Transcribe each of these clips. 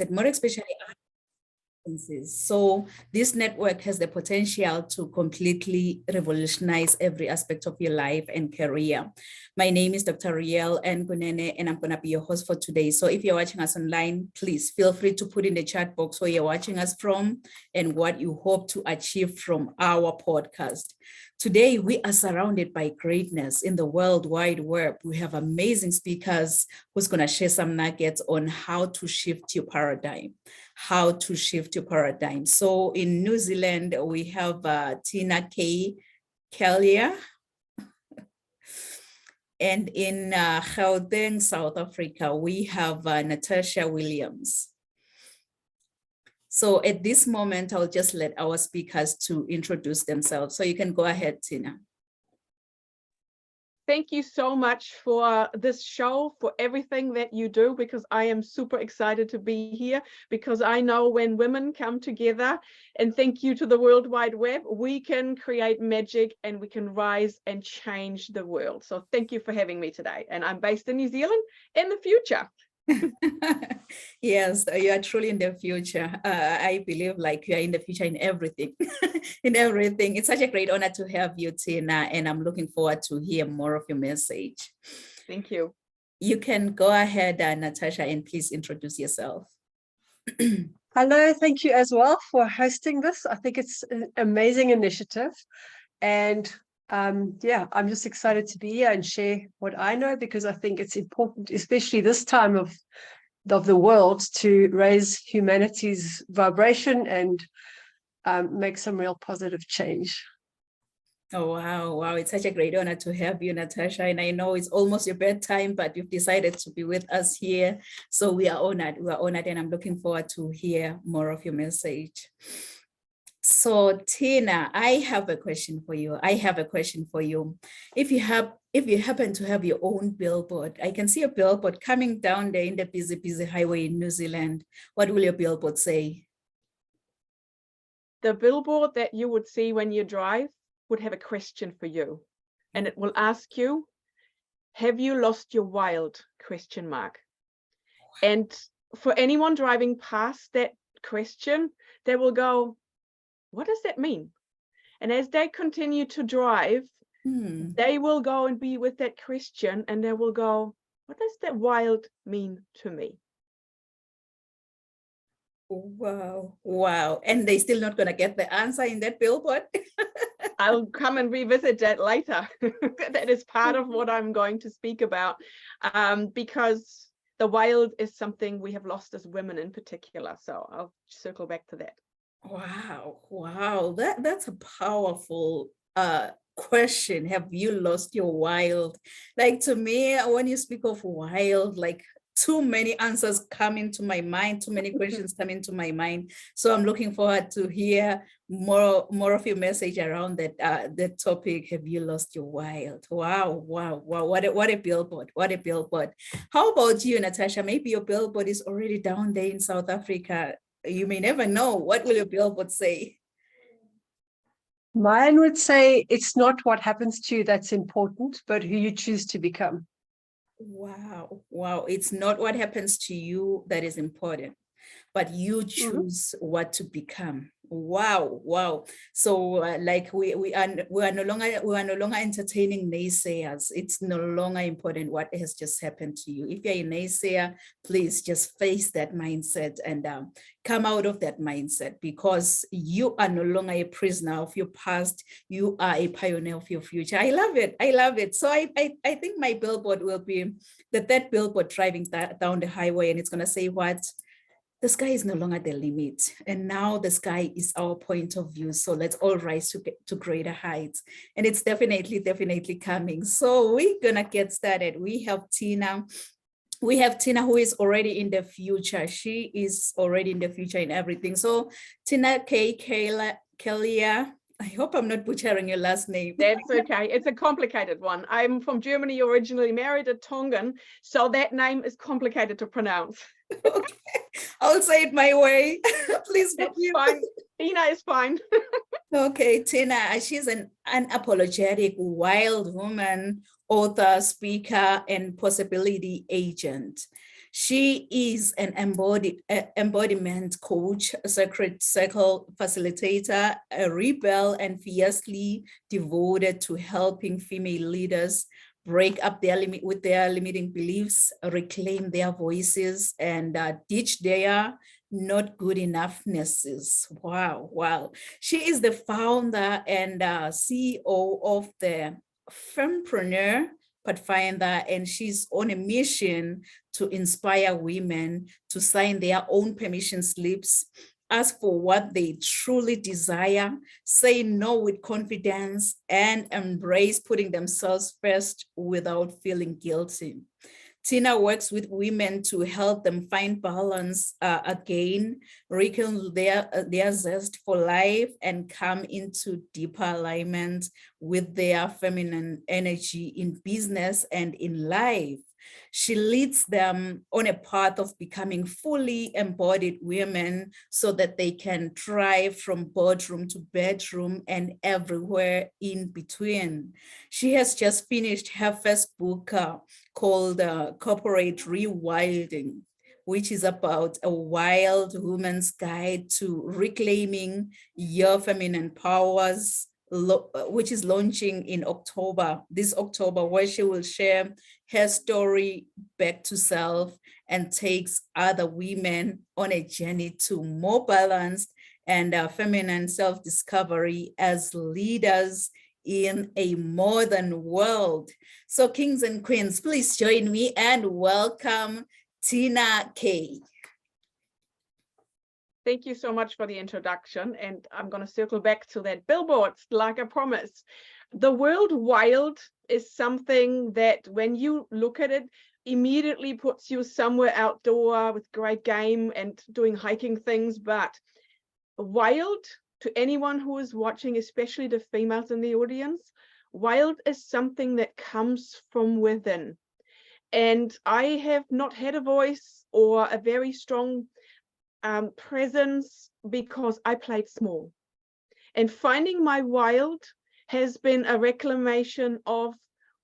more especially businesses. So this network has the potential to completely revolutionize every aspect of your life and career. My name is Dr. Riel Ngunene, and I'm going to be your host for today. So if you're watching us online, please feel free to put in the chat box where you're watching us from and what you hope to achieve from our podcast. Today, we are surrounded by greatness in the World Wide Web. We have amazing speakers who's going to share some nuggets on how to shift your paradigm. So in New Zealand, we have Tina K. Kellia. And in Gauteng, South Africa, we have Natasha Williams. So at this moment, I'll just let our speakers to introduce themselves. So you can go ahead, Tina. Thank you so much for this show, for everything that you do, because I am super excited to be here, because I know when women come together, and thank you to the World Wide Web, we can create magic and we can rise and change the world. So thank you for having me today. And I'm based in New Zealand in the future. Yes, you are truly in the future. I believe like you are in the future in everything, in everything. It's such a great honor to have you, Tina, and I'm looking forward to hear more of your message. Thank you. You can go ahead, Natasha, and please introduce yourself. Hello, thank you as well for hosting this. I think it's an amazing initiative. And yeah, I'm just excited to be here and share what I know, because I think it's important, especially this time of the world, to raise humanity's vibration and make some real positive change. Oh, wow. It's such a great honor to have you, Natasha. And I know it's almost your bedtime, but you've decided to be with us here. So we are honored. And I'm looking forward to hear more of your message. So Tina, I have a question for you. If you happen to have your own billboard, I can see a billboard coming down there in the busy highway in New Zealand. What will your billboard say? The billboard that you would see when you drive would have a question for you. And it will ask you, have you lost your wild? ? And for anyone driving past that question, they will go, what does that mean? And as they continue to drive, they will go and be with that question, and they will go, what does that wild mean to me? Wow. And they're still not going to get the answer in that billboard? I'll come and revisit that later. That is part of what I'm going to speak about, because the wild is something we have lost as women in particular. So I'll circle back to that. Wow. That's a powerful question. Have you lost your wild? Like, to me, when you speak of wild, like, too many answers come into my mind, too many questions come into my mind. So I'm looking forward to hear more of your message around that topic. Have you lost your wild? Wow. What a billboard. How about you, Natasha? Maybe your billboard is already down there in South Africa. You may never know. What will your billboard say? Mine would say, it's not what happens to you that's important, but who you choose to become. Wow. It's not what happens to you that is important, but you choose what to become. Wow. So like we are no longer entertaining naysayers. It's no longer important what has just happened to you. If you're a naysayer, please just face that mindset and come out of that mindset, because you are no longer a prisoner of your past. You are a pioneer of your future. I love it. So I think my billboard will be that billboard driving down the highway, and it's going to say what? The sky is no longer the limit. And now the sky is our point of view. So let's all rise to greater heights. And it's definitely coming. So we're going to get started. We have Tina who is already in the future. She is already in the future in everything. So Tina K. Kellia, I hope I'm not butchering your last name. That's okay. It's a complicated one. I'm from Germany, originally married a Tongan, so that name is complicated to pronounce. Okay, I'll say it my way. Please. That's fine. Tina is fine. Okay, Tina, she's an unapologetic wild woman, author, speaker, and possibility agent. She is an embodiment coach, a sacred circle facilitator, a rebel, and fiercely devoted to helping female leaders break up their limiting beliefs, reclaim their voices, and ditch their not good enoughnesses. Wow, wow. She is the founder and CEO of the Fempreneur Pathfinder, and she's on a mission to inspire women to sign their own permission slips, ask for what they truly desire, say no with confidence, and embrace putting themselves first without feeling guilty. Tina works with women to help them find balance again, rekindle their zest for life, and come into deeper alignment with their feminine energy in business and in life. She leads them on a path of becoming fully embodied women so that they can thrive from boardroom to bedroom and everywhere in between. She has just finished her first book called Corporate Rewilding, which is about a wild woman's guide to reclaiming your feminine powers, which is launching in this October, where she will share her story back to self and takes other women on a journey to more balanced and feminine self-discovery as leaders in a modern world. So kings and queens, please join me and welcome Tina K. Thank you so much for the introduction. And I'm going to circle back to that billboard, like I promised. The word wild is something that when you look at it, immediately puts you somewhere outdoor with great game and doing hiking things. But wild, to anyone who is watching, especially the females in the audience, wild is something that comes from within. And I have not had a voice or a very strong presence because I played small. And finding my wild has been a reclamation of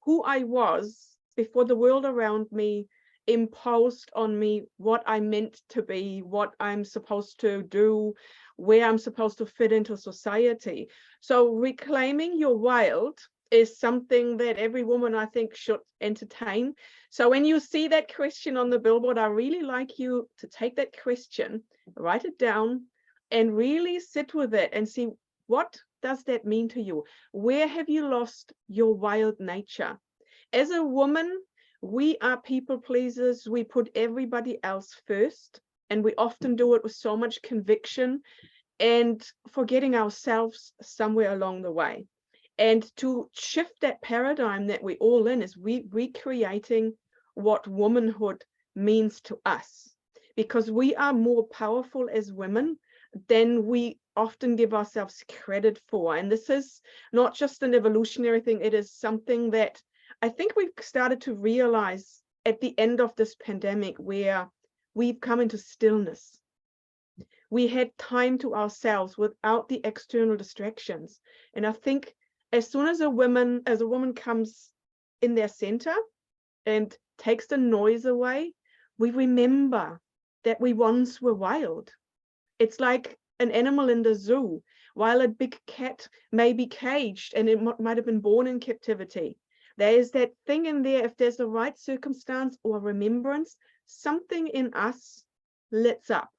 who I was before the world around me imposed on me what I meant to be, what I'm supposed to do, where I'm supposed to fit into society. So reclaiming your wild is something that every woman, I think, should entertain. So when you see that question on the billboard, I really like you to take that question, write it down, and really sit with it and see, what does that mean to you? Where have you lost your wild nature? As a woman, we are people pleasers. We put everybody else first, and we often do it with so much conviction and forgetting ourselves somewhere along the way. And to shift that paradigm that we're all in is recreating what womanhood means to us, because we are more powerful as women than we often give ourselves credit for. And this is not just an evolutionary thing, it is something that I think we've started to realize at the end of this pandemic, where we've come into stillness. We had time to ourselves without the external distractions. And I think as soon as a woman comes in their center and takes the noise away, we remember that we once were wild. It's like an animal in the zoo. While a big cat may be caged and it might have been born in captivity, there is that thing in there, if there's the right circumstance or remembrance, something in us lights up.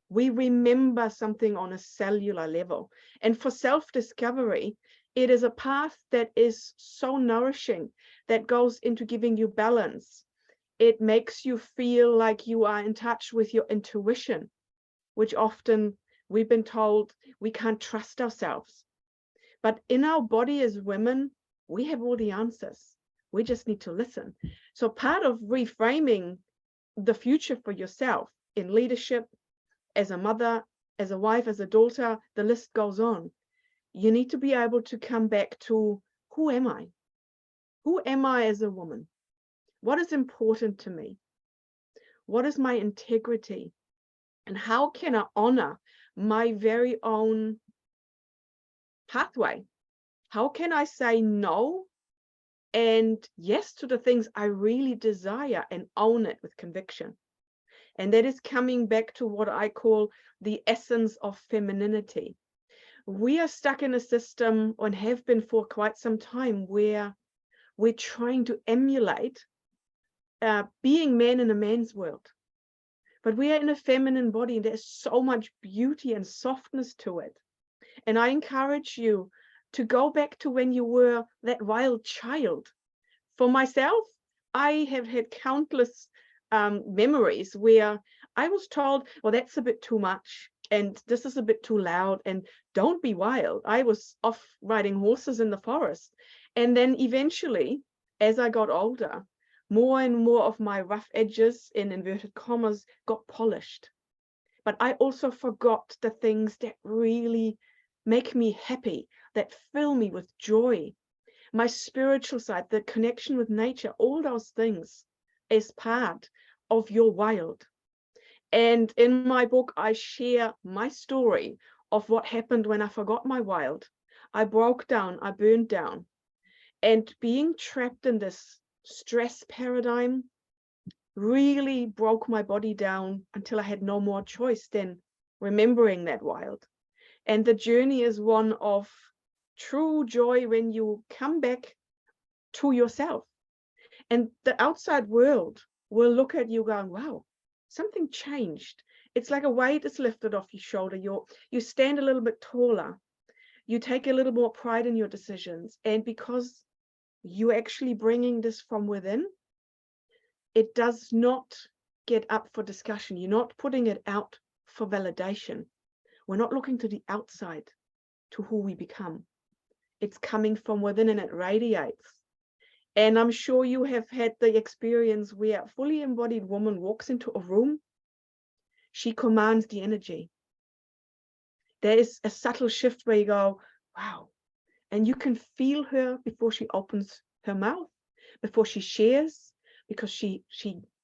We remember something on a cellular level. And for self-discovery, it is a path that is so nourishing, that goes into giving you balance. It makes you feel like you are in touch with your intuition, which often we've been told we can't trust ourselves. But in our body as women, we have all the answers. We just need to listen. So part of reframing the future for yourself in leadership, as a mother, as a wife, as a daughter, the list goes on. You need to be able to come back to, who am I? Who am I as a woman? What is important to me? What is my integrity? And how can I honor my very own pathway? How can I say no and yes to the things I really desire and own it with conviction? And that is coming back to what I call the essence of femininity. We are stuck in a system, and have been for quite some time, where we're trying to emulate being men in a man's world. But we are in a feminine body, and there's so much beauty and softness to it. And I encourage you to go back to when you were that wild child. For myself, I have had countless memories where I was told, well, that's a bit too much, and this is a bit too loud, and don't be wild. I was off riding horses in the forest. And then eventually, as I got older, more and more of my rough edges, in inverted commas, got polished. But I also forgot the things that really make me happy, that fill me with joy. My spiritual side, the connection with nature, all those things is part of your wild. And in my book, I share my story of what happened when I forgot my wild. I broke down, I burned down. And being trapped in this stress paradigm really broke my body down until I had no more choice than remembering that wild. And the journey is one of true joy when you come back to yourself. And the outside world will look at you going, wow, something changed. It's like a weight is lifted off your shoulder. You stand a little bit taller. You take a little more pride in your decisions. And because you're actually bringing this from within, it does not get up for discussion. You're not putting it out for validation. We're not looking to the outside to who we become. It's coming from within, and it radiates. And I'm sure you have had the experience where a fully embodied woman walks into a room, she commands the energy. There is a subtle shift where you go, wow. And you can feel her before she opens her mouth, before she shares, because she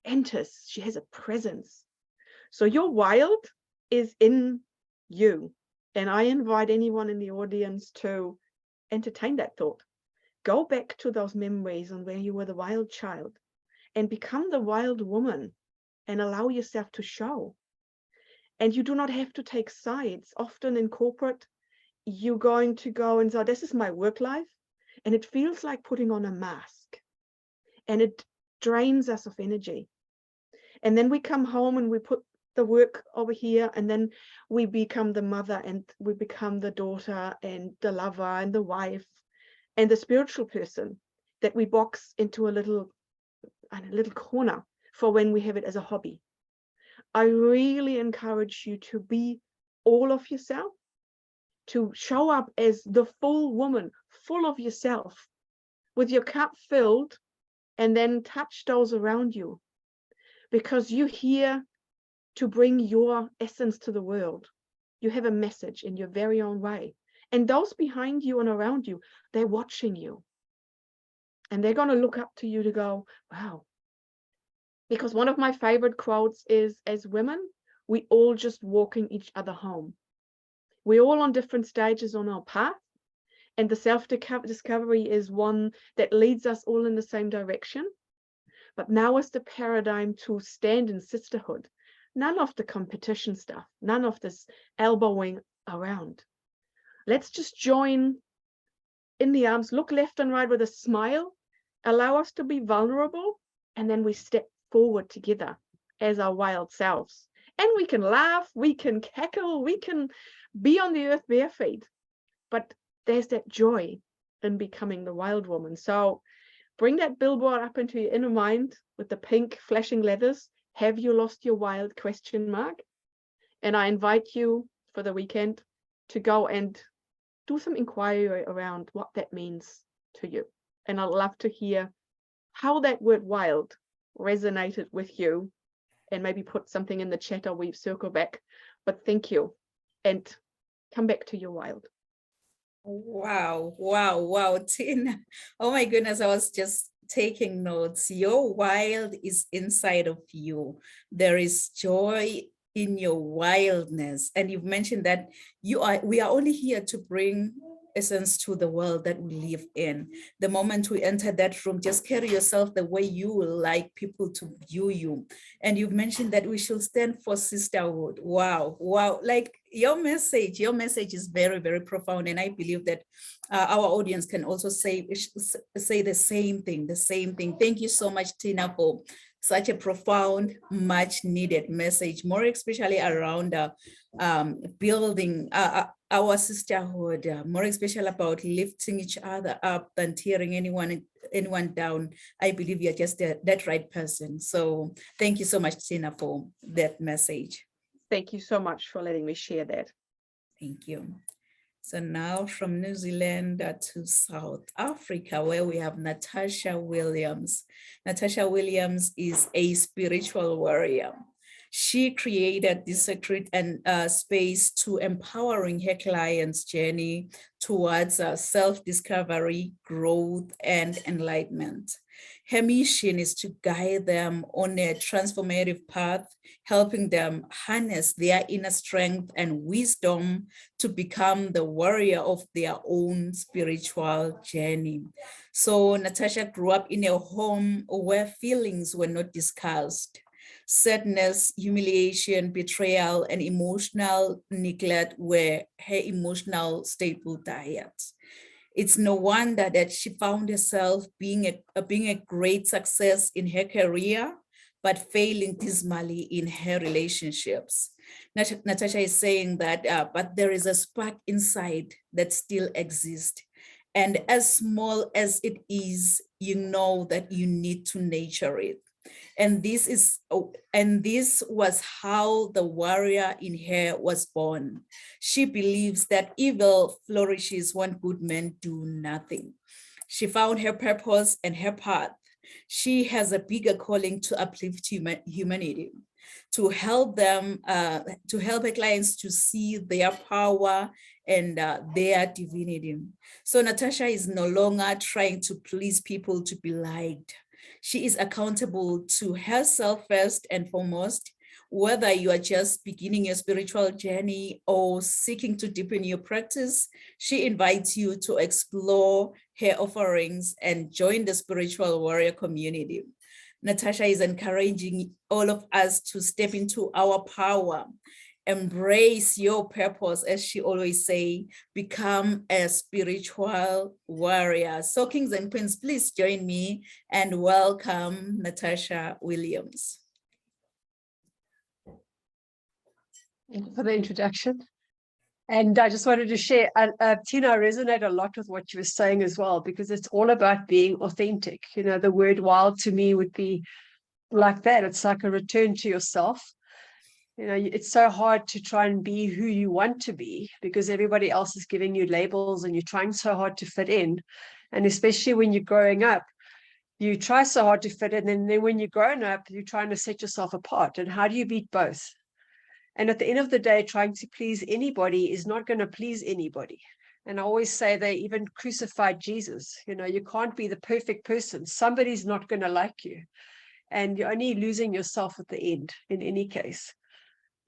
enters, she has a presence. So your wild is in you. And I invite anyone in the audience to entertain that thought. Go back to those memories on where you were the wild child and become the wild woman and allow yourself to show. And you do not have to take sides. Often in corporate, you're going to go and say, this is my work life. And it feels like putting on a mask. And it drains us of energy. And then we come home and we put the work over here, and then we become the mother, and we become the daughter and the lover and the wife and the spiritual person that we box into a little corner for when we have it as a hobby. I really encourage you to be all of yourself, to show up as the full woman, full of yourself, with your cup filled, and then touch those around you, because you're here to bring your essence to the world. You have a message in your very own way. And those behind you and around you, they're watching you. And they're going to look up to you to go, wow. Because one of my favorite quotes is, as women, we all just walking each other home. We're all on different stages on our path. And the self-discovery is one that leads us all in the same direction. But now is the paradigm to stand in sisterhood. None of the competition stuff, none of this elbowing around. Let's just join in the arms, look left and right with a smile, allow us to be vulnerable, and then we step forward together as our wild selves. And we can laugh, we can cackle, we can be on the earth bare feet. But there's that joy in becoming the wild woman. So bring that billboard up into your inner mind with the pink flashing letters. Have you lost your wild ? And I invite you for the weekend to go and do some inquiry around what that means to you. And I'd love to hear how that word wild resonated with you, and maybe put something in the chat or we circle back. But thank you, and come back to your wild. Wow, wow, wow, Tina. Oh my goodness, I was just taking notes. Your wild is inside of you. There is joy in your wildness. And you've mentioned that we are only here to bring essence to the world that we live in. The moment we enter that room, just carry yourself the way you will like people to view you. And you've mentioned that we should stand for sisterhood. Wow, wow. Like your message is very, very profound. And I believe that our audience can also say the same thing. Thank you so much, Tina, for such a profound, much needed message, more especially around building our sisterhood, more especially about lifting each other up than tearing anyone down. I believe you're just that right person. So thank you so much, Tina, for that message. Thank you so much for letting me share that. Thank you. So now from New Zealand to South Africa, where we have Natasha Williams. Natasha Williams is a spiritual warrior. She created this sacred and space to empowering her clients' journey towards self-discovery, growth, and enlightenment. Her mission is to guide them on a transformative path, helping them harness their inner strength and wisdom to become the warrior of their own spiritual journey. So Natasha grew up in a home where feelings were not discussed. Sadness, humiliation, betrayal, and emotional neglect were her emotional staple diets. It's no wonder that she found herself being a great success in her career, but failing dismally in her relationships. Natasha is saying that, but there is a spark inside that still exists. And as small as it is, you know that you need to nurture it. And this was how the warrior in her was born. She believes that evil flourishes when good men do nothing. She found her purpose and her path. She has a bigger calling to uplift humanity, to help them, to help her clients to see their power and their divinity. So Natasha is no longer trying to please people to be liked. She is accountable to herself first and foremost. Whether you are just beginning your spiritual journey or seeking to deepen your practice, she invites you to explore her offerings and join the spiritual warrior community. Natasha is encouraging all of us to step into our power, embrace your purpose, as she always say, become a spiritual warrior. So kings and queens, please join me and welcome Natasha Williams. Thank you for the introduction. And I just wanted to share, Tina, I resonate a lot with what you were saying as well, because it's all about being authentic. You know, the word wild to me would be like that. It's like a return to yourself. You know, it's so hard to try and be who you want to be because everybody else is giving you labels and you're trying so hard to fit in. And especially when you're growing up, you try so hard to fit in. And then when you're grown up, you're trying to set yourself apart. And how do you beat both? And at the end of the day, trying to please anybody is not going to please anybody. And I always say they even crucified Jesus. You know, you can't be the perfect person. Somebody's not going to like you. And you're only losing yourself at the end in any case.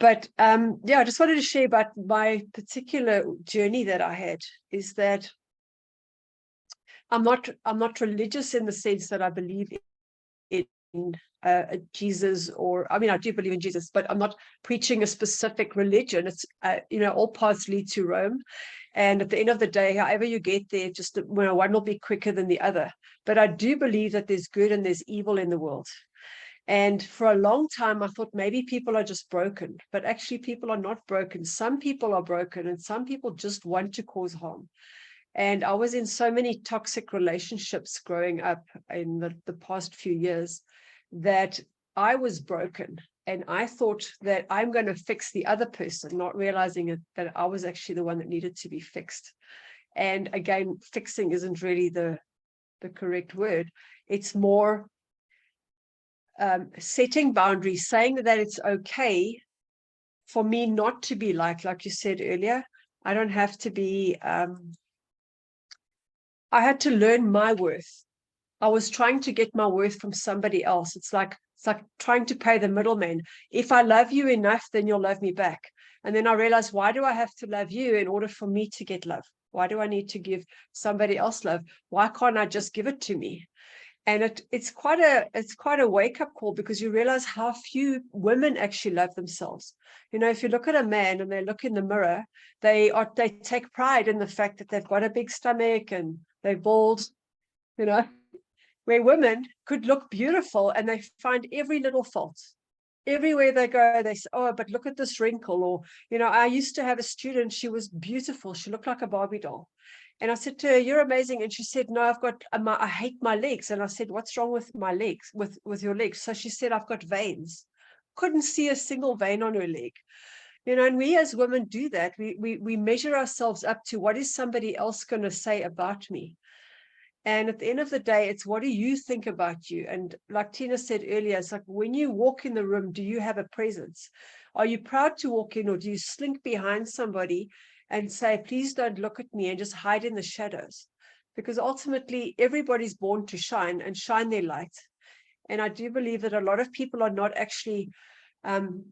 But yeah, I just wanted to share about my particular journey that I had, is that I'm not religious in the sense that I believe in Jesus, or I mean, I do believe in Jesus, but I'm not preaching a specific religion. It's you know, all paths lead to Rome, and at the end of the day, however you get there, just one will be quicker than the other. But I do believe that there's good and there's evil in the world. And for a long time, I thought maybe people are just broken, but actually people are not broken. Some people are broken and some people just want to cause harm. And I was in so many toxic relationships growing up in the past few years that I was broken. And I thought that I'm going to fix the other person, not realizing that I was actually the one that needed to be fixed. And again, fixing isn't really the correct word. It's more setting boundaries, saying that it's okay for me not to be like you said earlier. I don't have to be, I had to learn my worth. I was trying to get my worth from somebody else. It's like trying to pay the middleman. If I love you enough, then you'll love me back. And then I realized, why do I have to love you in order for me to get love? Why do I need to give somebody else love? Why can't I just give it to me? And it's quite a wake-up call, because you realize how few women actually love themselves. You know, if you look at a man and they look in the mirror, they take pride in the fact that they've got a big stomach and they're bald, you know, where women could look beautiful and they find every little fault. Everywhere they go, they say, oh, but look at this wrinkle. Or, you know, I used to have a student, she was beautiful. She looked like a Barbie doll. And I said to her, you're amazing. And she said, no, I've got, I hate my legs. And I said, what's wrong with my legs, with your legs? So she said, I've got veins. Couldn't see a single vein on her leg. You know, and we as women do that. We measure ourselves up to what is somebody else going to say about me. And at the end of the day, it's what do you think about you? And like Tina said earlier, it's like when you walk in the room, do you have a presence? Are you proud to walk in, or do you slink behind somebody and say, please don't look at me, and just hide in the shadows? Because ultimately, everybody's born to shine and shine their light. And I do believe that a lot of people are not actually,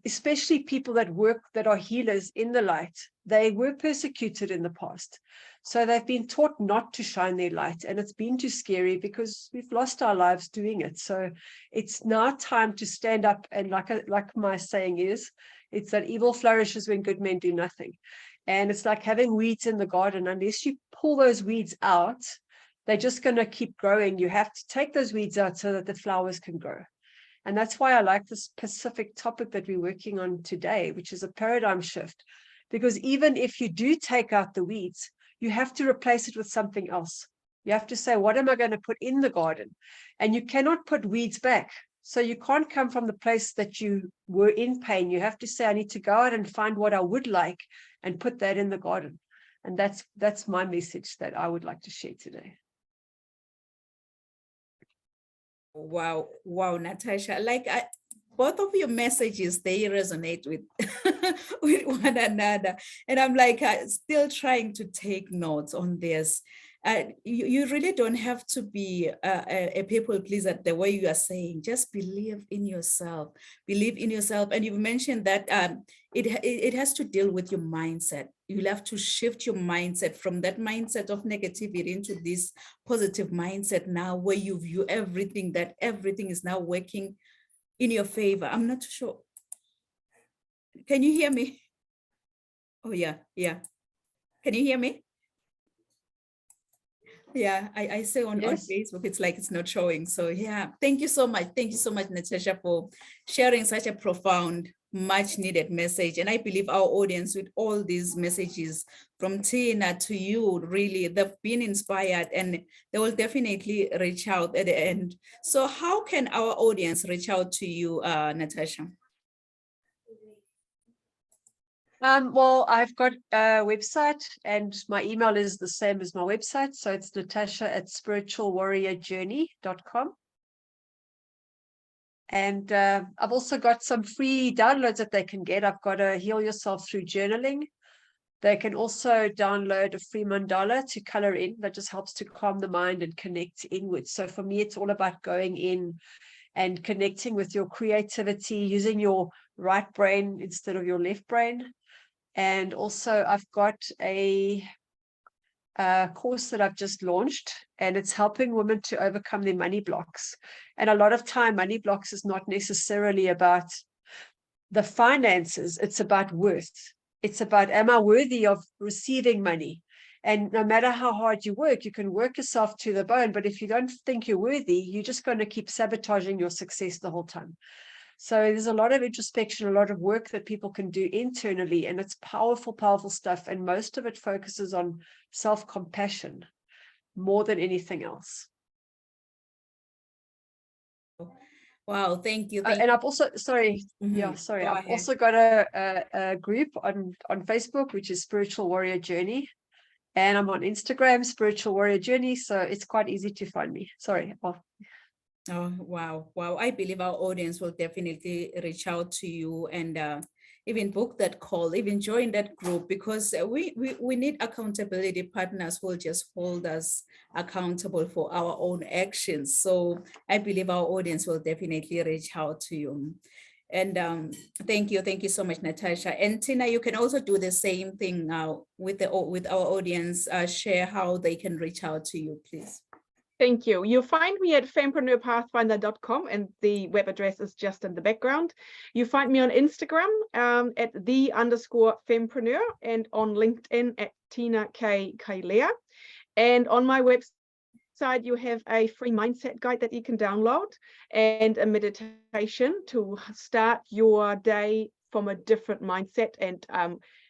especially people that are healers in the light, they were persecuted in the past. So they've been taught not to shine their light, and it's been too scary because we've lost our lives doing it. So it's now time to stand up, and like my saying is, it's that evil flourishes when good men do nothing. And it's like having weeds in the garden. Unless you pull those weeds out, they're just going to keep growing. You have to take those weeds out so that the flowers can grow. And that's why I like this specific topic that we're working on today, which is a paradigm shift. Because even if you do take out the weeds, you have to replace it with something else. You have to say, what am I going to put in the garden? And you cannot put weeds back. So you can't come from the place that you were in pain. You have to say, I need to go out and find what I would like and put that in the garden. And that's my message that I would like to share today. Wow, Natasha, both of your messages, they resonate with with one another, and I'm like still trying to take notes on this. You really don't have to be a people pleaser the way you are saying. Just believe in yourself, and you've mentioned that it has to deal with your mindset. You'll have to shift your mindset from that mindset of negativity into this positive mindset now, where you view everything, that everything is now working in your favor. I'm not sure. Can you hear me? Oh, yeah. Can you hear me? Yeah, I say on Facebook, it's like it's not showing. So yeah, thank you so much. Thank you so much, Natasha, for sharing such a profound, much needed message. And I believe our audience, with all these messages from Tina to you, really, they've been inspired, and they will definitely reach out at the end. So how can our audience reach out to you, Natasha? Well, I've got a website, and my email is the same as my website. So it's natasha@spiritualwarriorjourney.com. And I've also got some free downloads that they can get. I've got a Heal Yourself Through Journaling. They can also download a free mandala to color in. That just helps to calm the mind and connect inwards. So for me, it's all about going in and connecting with your creativity, using your right brain instead of your left brain. And also I've got a course that I've just launched, and it's helping women to overcome their money blocks. And a lot of time, money blocks is not necessarily about the finances. It's about worth. It's about, am I worthy of receiving money? And no matter how hard you can work yourself to the bone. But if you don't think you're worthy, you're just going to keep sabotaging your success the whole time. So there's a lot of introspection, a lot of work that people can do internally, and it's powerful, powerful stuff. And most of it focuses on self-compassion more than anything else. Wow, thank you. And I've also, I've also got a group on Facebook, which is Spiritual Warrior Journey. And I'm on Instagram, Spiritual Warrior Journey. So it's quite easy to find me. Oh, wow. I believe our audience will definitely reach out to you and even book that call, even join that group, because we need accountability partners who will just hold us accountable for our own actions. So I believe our audience will definitely reach out to you. And thank you so much, Natasha. And Tina, you can also do the same thing now with our audience. Share how they can reach out to you, please. Thank you. You'll find me at fempreneurpathfinder.com, and the web address is just in the background. You find me on Instagram at @the_fempreneur, and on LinkedIn at Tina K. Kailea. And on my website, you have a free mindset guide that you can download and a meditation to start your day from a different mindset and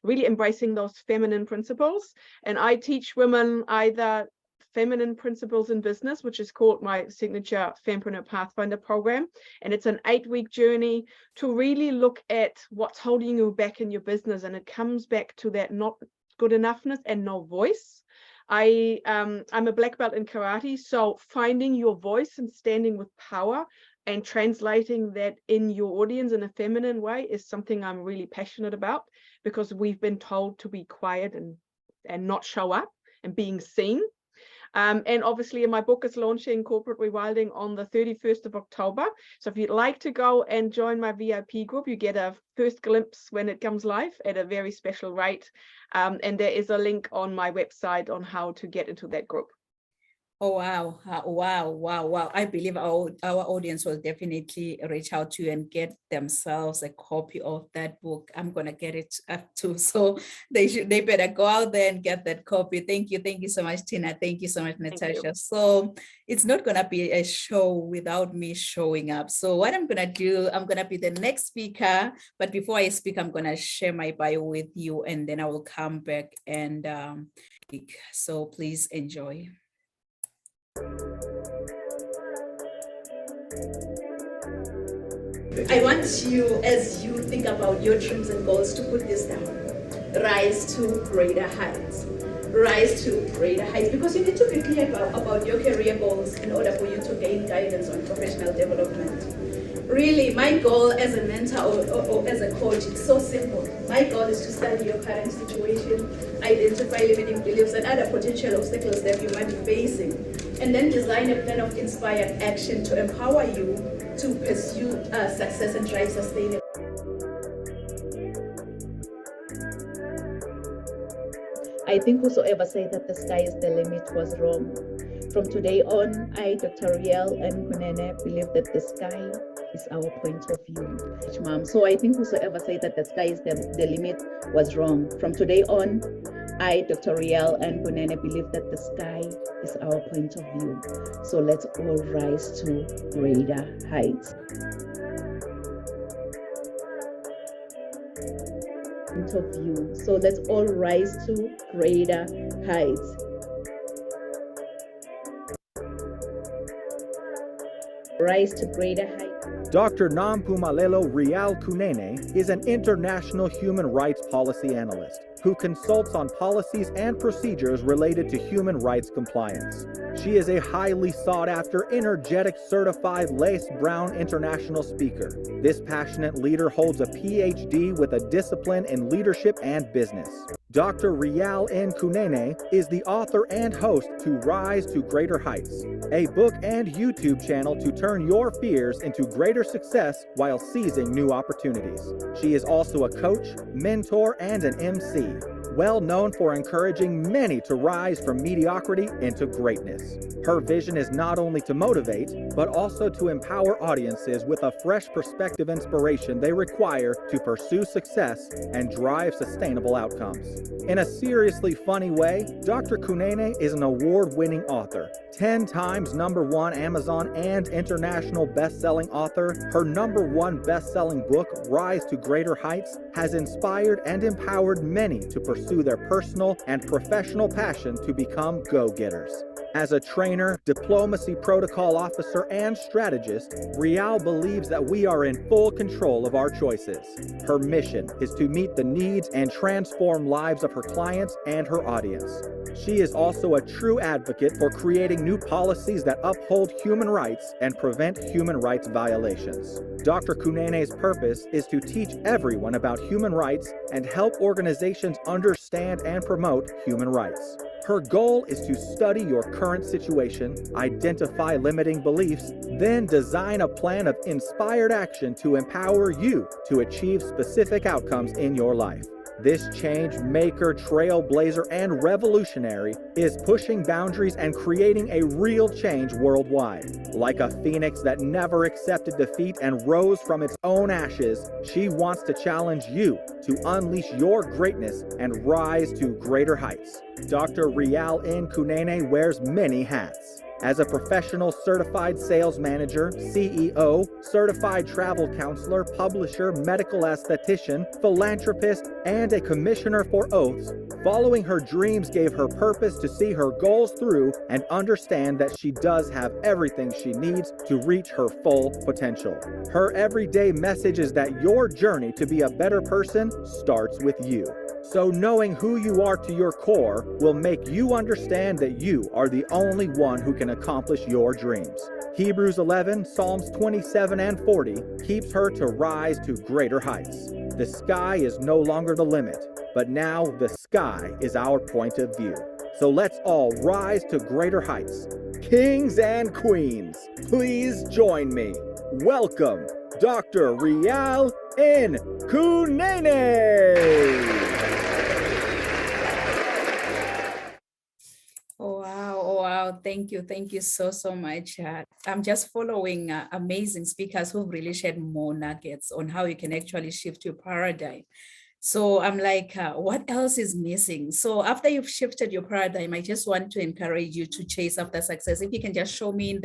really embracing those feminine principles. And I teach women either feminine principles in business, which is called my signature Fempreneur Pathfinder program. And it's an 8-week journey to really look at what's holding you back in your business. And it comes back to that not good enoughness and no voice. I'm a black belt in karate, so finding your voice and standing with power and translating that in your audience in a feminine way is something I'm really passionate about, because we've been told to be quiet and not show up and being seen. And obviously my book is launching Corporate Rewilding on the 31st of October. So if you'd like to go and join my VIP group, you get a first glimpse when it comes live at a very special rate. And there is a link on my website on how to get into that group. Oh, wow. Wow. I believe our audience will definitely reach out to you and get themselves a copy of that book. I'm going to get it up too. So they better go out there and get that copy. Thank you so much, Tina. Thank you so much, Natasha. So it's not going to be a show without me showing up. So what I'm going to do, I'm going to be the next speaker. But before I speak, I'm going to share my bio with you, and then I will come back and speak. So please enjoy. I want you, as you think about your dreams and goals, to put this down. Rise to greater heights. Rise to greater heights, because you need to be clear about your career goals in order for you to gain guidance on professional development. Really, my goal as a mentor or as a coach, it's so simple. My goal is to study your current situation, identify limiting beliefs and other potential obstacles that you might be facing, and then design a plan of inspired action to empower you to pursue success and drive sustainable. I think whosoever said that the sky is the limit was wrong. From today on, I, Dr. Riel Nkunene, believe that the sky is our point of view. Mom. So I think whosoever said that the sky is the limit was wrong. From today on, I, Dr. Riel Nkunene, believe that the sky is our point of view. So let's all rise to greater heights. Point of view. So let's all rise to greater heights. Rise to greater heights. Dr. Nampumelelo Rial Kunene is an international human rights policy analyst who consults on policies and procedures related to human rights compliance. She is a highly sought-after, energetic, certified Lace Brown international speaker. This passionate leader holds a PhD with a discipline in leadership and business. Dr. Rial Nkunene is the author and host to Rise to Greater Heights, a book and YouTube channel to turn your fears into greater success while seizing new opportunities. She is also a coach, mentor, and an MC, well known for encouraging many to rise from mediocrity into greatness. Her vision is not only to motivate, but also to empower audiences with a fresh perspective inspiration they require to pursue success and drive sustainable outcomes. In a seriously funny way, Dr. Kunene is an award-winning author, 10 times #1 Amazon and international best-selling author. Her #1 best-selling book, Rise to Greater Heights, has inspired and empowered many to pursue their personal and professional passion to become go-getters. As a trainer, diplomacy protocol officer, and strategist, Rial believes that we are in full control of our choices. Her mission is to meet the needs and transform lives of her clients and her audience. She is also a true advocate for creating new policies that uphold human rights and prevent human rights violations. Dr. Kunene's purpose is to teach everyone about human rights and help organizations understand and promote human rights. Her goal is to study your current situation, identify limiting beliefs, then design a plan of inspired action to empower you to achieve specific outcomes in your life. This change maker, trailblazer, and revolutionary is pushing boundaries and creating a real change worldwide. Like a phoenix that never accepted defeat and rose from its own ashes, she wants to challenge you to unleash your greatness and rise to greater heights. Dr. Rial N. Kunene wears many hats. As a professional certified sales manager, CEO, certified travel counselor, publisher, medical esthetician, philanthropist, and a commissioner for oaths, following her dreams gave her purpose to see her goals through and understand that she does have everything she needs to reach her full potential. Her everyday message is that your journey to be a better person starts with you. So knowing who you are to your core will make you understand that you are the only one who can accomplish your dreams. Hebrews 11, Psalms 27 and 40 keeps her to rise to greater heights. The sky is no longer the limit, but now the sky is our point of view. So let's all rise to greater heights. Kings and queens, please join me. Welcome, Dr. Rial N. Kunene. Wow. Thank you so much. I'm just following amazing speakers who've really shared more nuggets on how you can actually shift your paradigm. So I'm like, what else is missing? So after you've shifted your paradigm, I just want to encourage you to chase after success. If you can just show me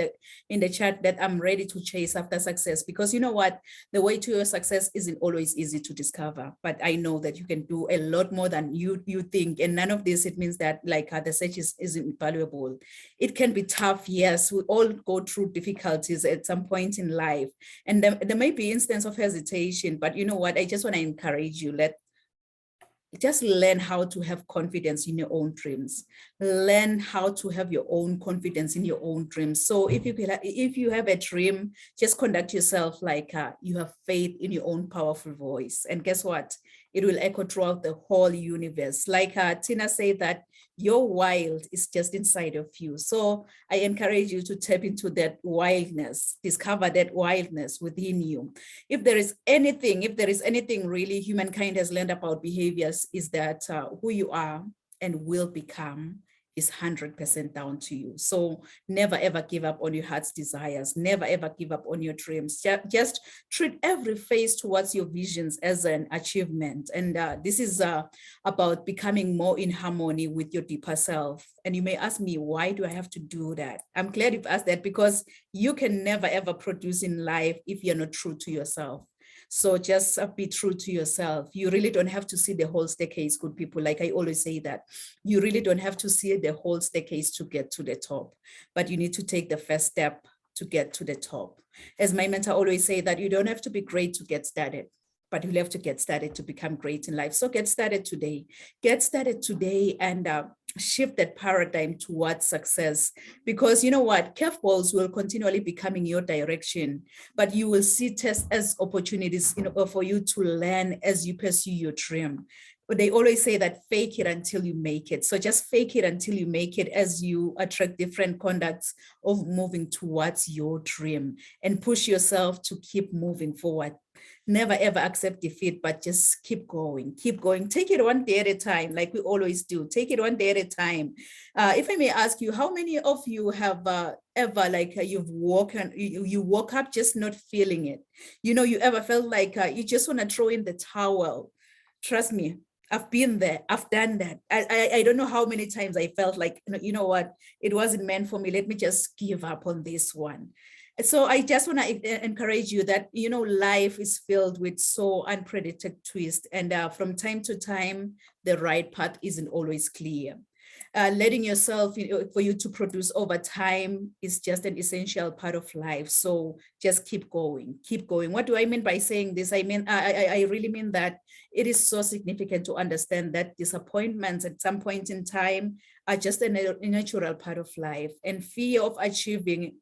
in the chat that I'm ready to chase after success, because you know what, the way to your success isn't always easy to discover, but I know that you can do a lot more than you think. And none of this, it means that like the search isn't valuable. It can be tough. Yes, we all go through difficulties at some point in life. And there may be instance of hesitation, but you know what, I just want to encourage you, just learn how to have confidence in your own dreams. Learn how to have your own confidence in your own dreams. So if you have a dream, just conduct yourself like you have faith in your own powerful voice. And guess what? It will echo throughout the whole universe. Like Tina said that your wild is just inside of you. So I encourage you to tap into that wildness, discover that wildness within you. If there is anything really humankind has learned about behaviors, is that who you are and will become is 100% down to you. So never ever give up on your heart's desires. Never ever give up on your dreams. Just treat every phase towards your visions as an achievement. And this is about becoming more in harmony with your deeper self. And you may ask me, why do I have to do that? I'm glad you've asked that, because you can never ever produce in life if you're not true to yourself. So just be true to yourself. You really don't have to see the whole staircase, good people. Like I always say that you really don't have to see the whole staircase to get to the top, but you need to take the first step to get to the top. As my mentor always say that you don't have to be great to get started, but you'll have to get started to become great in life. So get started today. Get started today and shift that paradigm towards success, because you know what, curveballs will continually be coming your direction, but you will see tests as opportunities for you to learn as you pursue your dream. But they always say that fake it until you make it. So just fake it until you make it as you attract different conducts of moving towards your dream, and push yourself to keep moving forward. Never ever accept defeat, but just keep going. Take it one day at a time, like we always do. Take it one day at a time. If I may ask you, how many of you have ever like you woke up just not feeling it? You ever felt like you just want to throw in the towel? Trust me, I've been there. I've done that. I don't know how many times I felt like, you know what, it wasn't meant for me. Let me just give up on this one. So I just want to encourage you that, life is filled with so unpredicted twists. And from time to time, the right path isn't always clear. Letting yourself, for you to produce over time is just an essential part of life. So just keep going. What do I mean by saying this? I mean, I really mean that it is so significant to understand that disappointments at some point in time are just a natural part of life, and fear of achieving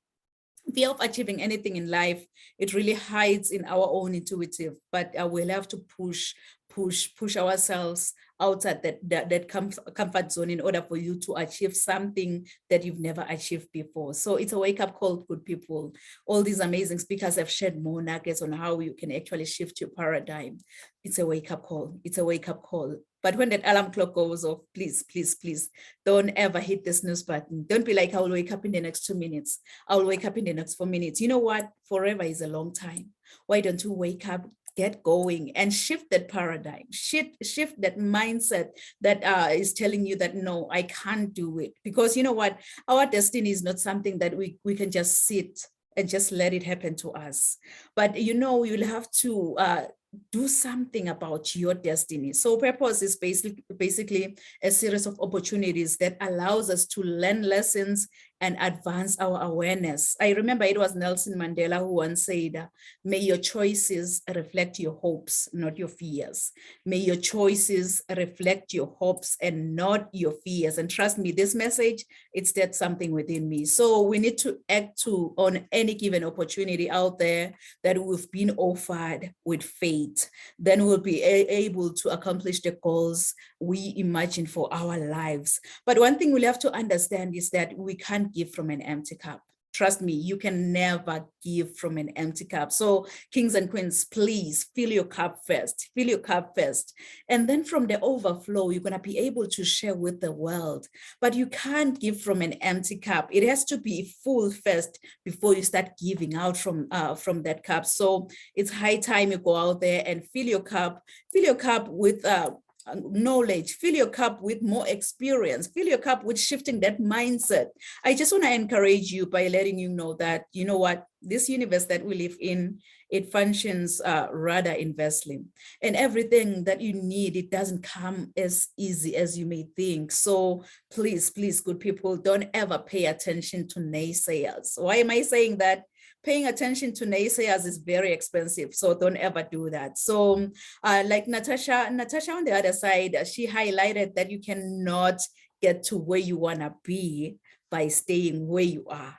anything in life, it really hides in our own intuitive, but we'll have to push push ourselves outside that comfort zone in order for you to achieve something that you've never achieved before. So it's a wake-up call, good people. All these amazing speakers have shared more nuggets on how you can actually shift your paradigm. It's a wake-up call. It's a wake-up call. But when that alarm clock goes off, please, please, please don't ever hit the snooze button. Don't be like, I will wake up in the next 2 minutes. I will wake up in the next 4 minutes. You know what? Forever is a long time. Why don't you wake up, get going, and shift that paradigm, shift that mindset that is telling you that, no, I can't do it. Because you know what? Our destiny is not something that we can just sit and just let it happen to us. But you know, you'll have to do something about your destiny. So purpose is basically a series of opportunities that allows us to learn lessons and advance our awareness. I remember it was Nelson Mandela who once said, may your choices reflect your hopes, not your fears. May your choices reflect your hopes and not your fears. And trust me, this message, it stirs something within me. So we need to act on any given opportunity out there that we've been offered with faith. Then we'll be able to accomplish the goals we imagine for our lives. But one thing we'll have to understand is that we can't give from an empty cup. Trust me, you can never give from an empty cup. So kings and queens, please fill your cup first, fill your cup first. And then from the overflow, you're gonna be able to share with the world. But you can't give from an empty cup. It has to be full first before you start giving out from that cup. So it's high time you go out there and fill your cup with knowledge, fill your cup with more experience, fill your cup with shifting that mindset. I just want to encourage you by letting you know that, you know what, this universe that we live in, it functions rather inversely. And everything that you need, it doesn't come as easy as you may think. So please, please, good people, don't ever pay attention to naysayers. Why am I saying that? Paying attention to naysayers is very expensive, so don't ever do that. So like Natasha on the other side, she highlighted that you cannot get to where you want to be by staying where you are.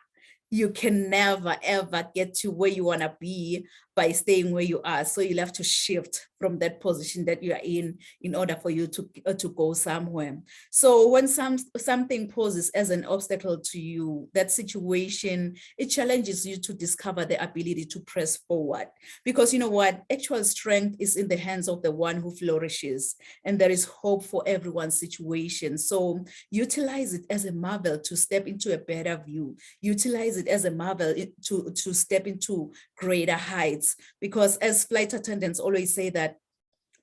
You can never, ever get to where you want to be by staying where you are. So you'll have to shift from that position that you are in order for you to go somewhere. So when something poses as an obstacle to you, that situation, it challenges you to discover the ability to press forward. Because you know what? Actual strength is in the hands of the one who flourishes, and there is hope for everyone's situation. So utilize it as a marvel to step into a better view. Utilize it as a marvel to step into greater heights. Because as flight attendants always say that,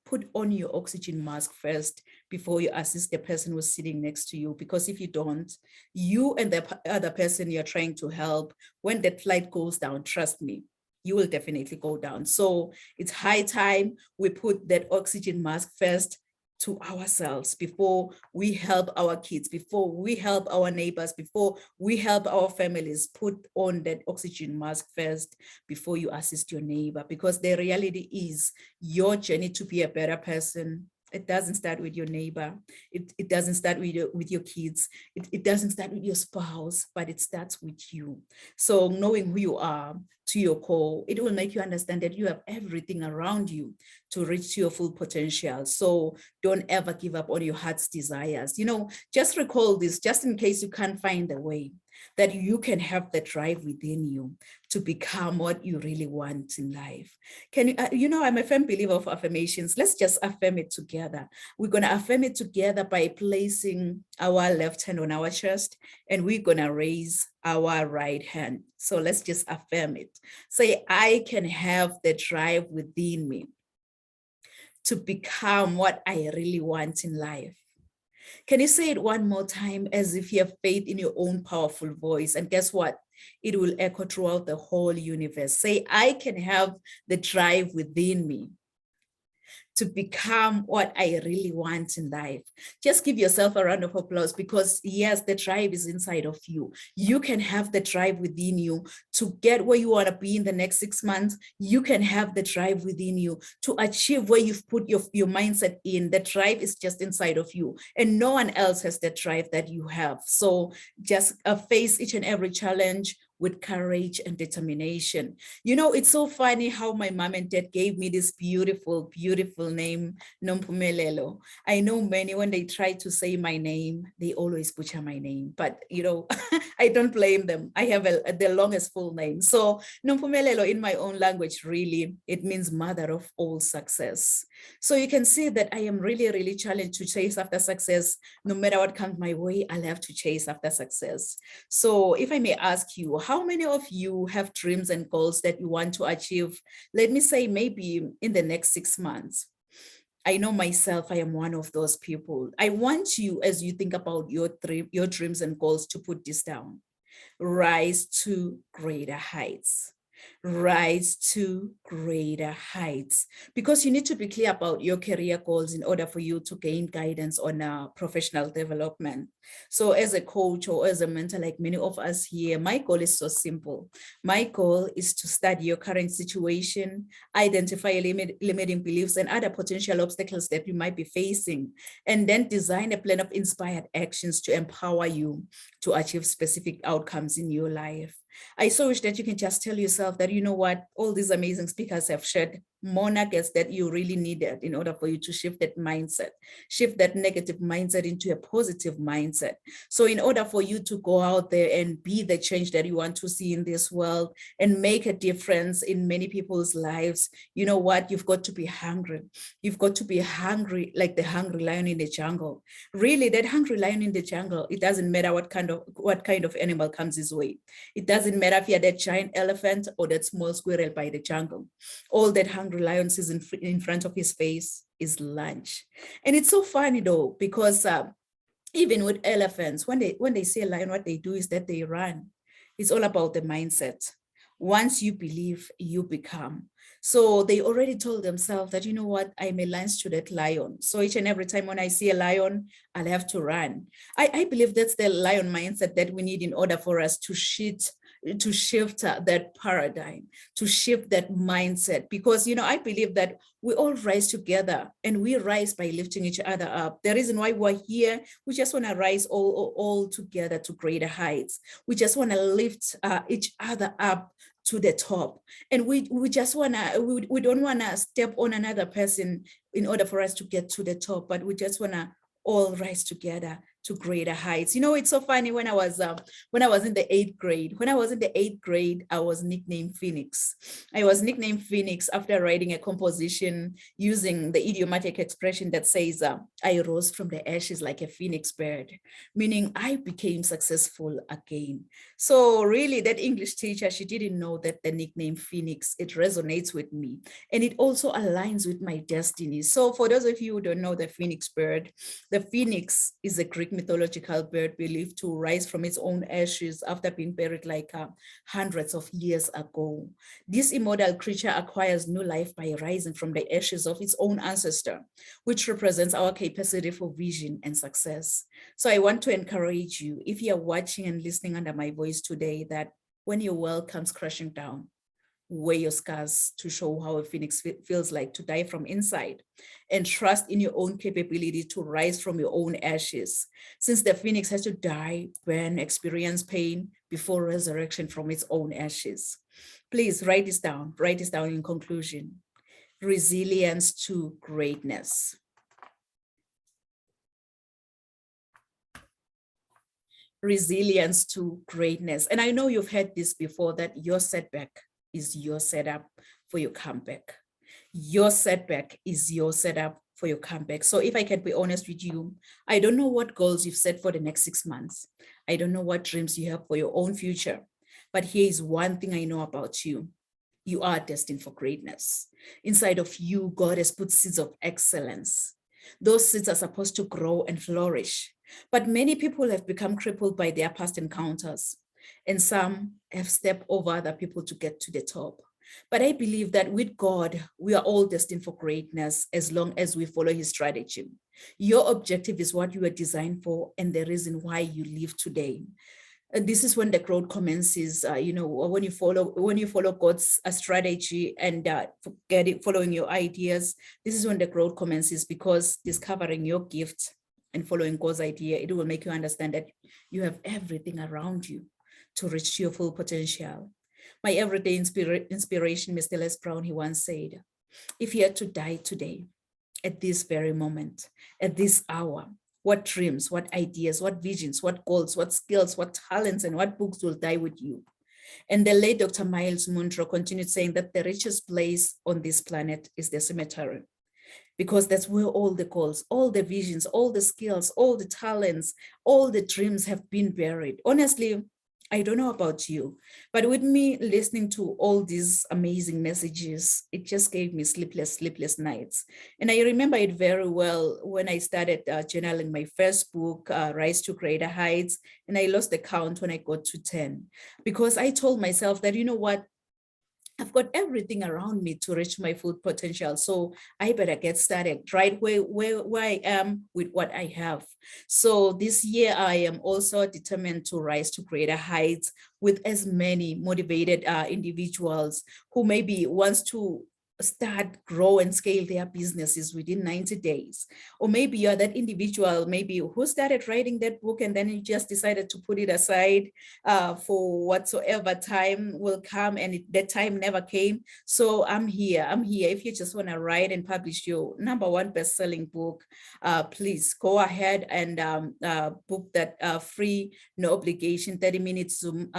put on your oxygen mask first before you assist the person who's sitting next to you. Because if you don't, you and the other person you're trying to help, when that flight goes down, trust me, you will definitely go down. So it's high time we put that oxygen mask first to ourselves before we help our kids, before we help our neighbors, before we help our families. Put on that oxygen mask first before you assist your neighbor, because the reality is your journey to be a better person, it doesn't start with your neighbor. It doesn't start with your kids. It doesn't start with your spouse, but it starts with you. So knowing who you are to your core, it will make you understand that you have everything around you to reach your full potential. So don't ever give up on your heart's desires. You know, just recall this, just in case you can't find a way, that you can have the drive within you to become what you really want in life. Can you, you know, I'm a firm believer of affirmations. Let's just affirm it together. We're going to affirm it together by placing our left hand on our chest, and we're going to raise our right hand. So let's just affirm it. Say, I can have the drive within me to become what I really want in life. Can you say it one more time as if you have faith in your own powerful voice? And guess what? It will echo throughout the whole universe. Say, I can have the drive within me to become what I really want in life. Just give yourself a round of applause, because yes, the drive is inside of you. You can have the drive within you to get where you want to be in the next 6 months. You can have the drive within you to achieve where you've put your mindset in. The drive is just inside of you, and no one else has the drive that you have. So just face each and every challenge with courage and determination. You know, it's so funny how my mom and dad gave me this beautiful, beautiful name, Nompumelelo. I know many, when they try to say my name, they always butcher my name, but you know, I don't blame them. I have the longest full name. So Nompumelelo in my own language, really, it means mother of all success. So you can see that I am really, really challenged to chase after success. No matter what comes my way, I'll have to chase after success. So if I may ask you, how many of you have dreams and goals that you want to achieve? Let me say maybe in the next 6 months. I know myself, I am one of those people. I want you, as you think about your dreams and goals, to put this down. Rise to greater heights. Rise to greater heights, because you need to be clear about your career goals in order for you to gain guidance on professional development. So as a coach or as a mentor, like many of us here, my goal is so simple. My goal is to study your current situation, identify limiting beliefs and other potential obstacles that you might be facing, and then design a plan of inspired actions to empower you to achieve specific outcomes in your life. I so wish that you can just tell yourself that, you know what, all these amazing speakers have shared more nuggets that you really needed in order for you to shift that mindset, shift that negative mindset into a positive mindset. So in order for you to go out there and be the change that you want to see in this world and make a difference in many people's lives, you know what, you've got to be hungry. You've got to be hungry, like the hungry lion in the jungle. Really, that hungry lion in the jungle, it doesn't matter what kind of animal comes his way. It doesn't matter if you're that giant elephant or that small squirrel by the jungle. All that hungry lion sees in front of his face is lunch. And it's so funny though, because even with elephants, when they see a lion, what they do is that they run. It's all about the mindset. Once you believe, you become. So they already told themselves that, you know what, I'm a lance to that lion. So each and every time when I see a lion, I'll have to run. I believe that's the lion mindset that we need in order for us to shift that paradigm, to shift that mindset. Because, you know, I believe that we all rise together and we rise by lifting each other up. The reason why we're here, we just want to rise all together to greater heights. We just want to lift each other up to the top. And we just want to, we don't want to step on another person in order for us to get to the top, but we just want to all rise together to greater heights. You know, it's so funny, when I was in the 8th grade, I was nicknamed Phoenix. I was nicknamed Phoenix after writing a composition using the idiomatic expression that says, I rose from the ashes like a phoenix bird, meaning I became successful again. So really, that English teacher, she didn't know that the nickname Phoenix, it resonates with me, and it also aligns with my destiny. So for those of you who don't know the phoenix bird, the phoenix is a Greek mythological bird believed to rise from its own ashes after being buried like hundreds of years ago. This immortal creature acquires new life by rising from the ashes of its own ancestor, which represents our capacity for vision and success. So I want to encourage you, if you're watching and listening under my voice today, that when your world comes crashing down, wear your scars to show how a phoenix feels like to die from inside, and trust in your own capability to rise from your own ashes, since the phoenix has to die, burn, experience pain before resurrection from its own ashes. Please write this down in conclusion. Resilience to greatness. Resilience to greatness. And I know you've heard this before, that your setback is your setup for your comeback. Your setback is your setup for your comeback. So if I can be honest with you, I don't know what goals you've set for the next 6 months. I don't know what dreams you have for your own future. But here is one thing I know about you. You are destined for greatness. Inside of you, God has put seeds of excellence. Those seeds are supposed to grow and flourish. But many people have become crippled by their past encounters, and some have stepped over other people to get to the top. But I believe that with God, we are all destined for greatness as long as we follow his strategy. Your objective is what you were designed for and the reason why you live today. And this is when the growth commences, when you follow God's strategy and following your ideas. This is when the growth commences, because discovering your gift and following God's idea, it will make you understand that you have everything around you to reach your full potential. My everyday inspiration, Mr. Les Brown, he once said, if you had to die today, at this very moment, at this hour, what dreams, what ideas, what visions, what goals, what skills, what talents, and what books will die with you? And the late Dr. Miles Monroe continued saying that the richest place on this planet is the cemetery, because that's where all the goals, all the visions, all the skills, all the talents, all the dreams have been buried. Honestly, I don't know about you, but with me listening to all these amazing messages, it just gave me sleepless nights. And I remember it very well when I started journaling my first book, Rise to Greater Heights, and I lost the count when I got to 10, because I told myself that, you know what, I've got everything around me to reach my full potential. So I better get started right where I am with what I have. So this year, I am also determined to rise to greater heights with as many motivated individuals who maybe wants to start, grow, and scale their businesses within 90 days. Or maybe you're that individual, maybe who started writing that book and then you just decided to put it aside for whatsoever time will come, and that time never came. So I'm here. If you just want to write and publish your #1 best-selling book, please go ahead and book that free, no obligation 30-minute Zoom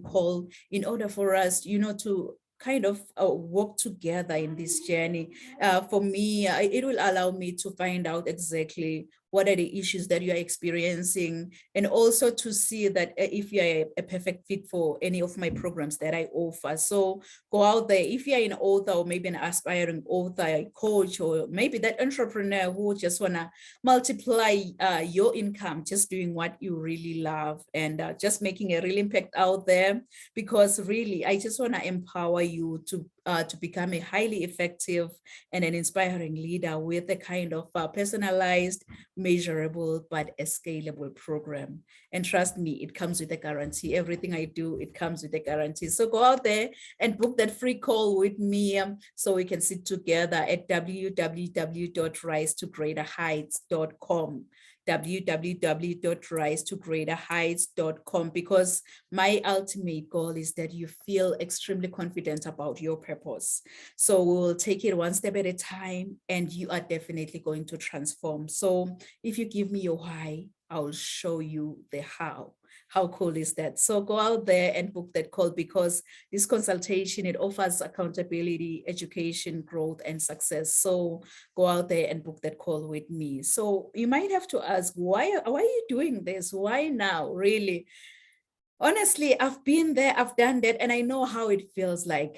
call in order for us, to kind of work together in this journey. For me, it will allow me to find out exactly what are the issues that you are experiencing, and also to see that if you are a perfect fit for any of my programs that I offer. So go out there. If you're an author, or maybe an aspiring author, a coach, or maybe that entrepreneur who just want to multiply your income, just doing what you really love, and just making a real impact out there, because really, I just want to empower you to become a highly effective and an inspiring leader with a kind of personalized, measurable, but a scalable program. And trust me, it comes with a guarantee. Everything I do, it comes with a guarantee. So go out there and book that free call with me so we can sit together at www.risetogreaterheights.com. www.risetogreaterheights.com, because my ultimate goal is that you feel extremely confident about your purpose. So we'll take it one step at a time, and you are definitely going to transform. So if you give me your why, I'll show you the how. How cool is that? So go out there and book that call, because this consultation, it offers accountability, education, growth, and success. So go out there and book that call with me. So you might have to ask, why are you doing this? Why now? Really? Honestly, I've been there, I've done that, and I know how it feels like.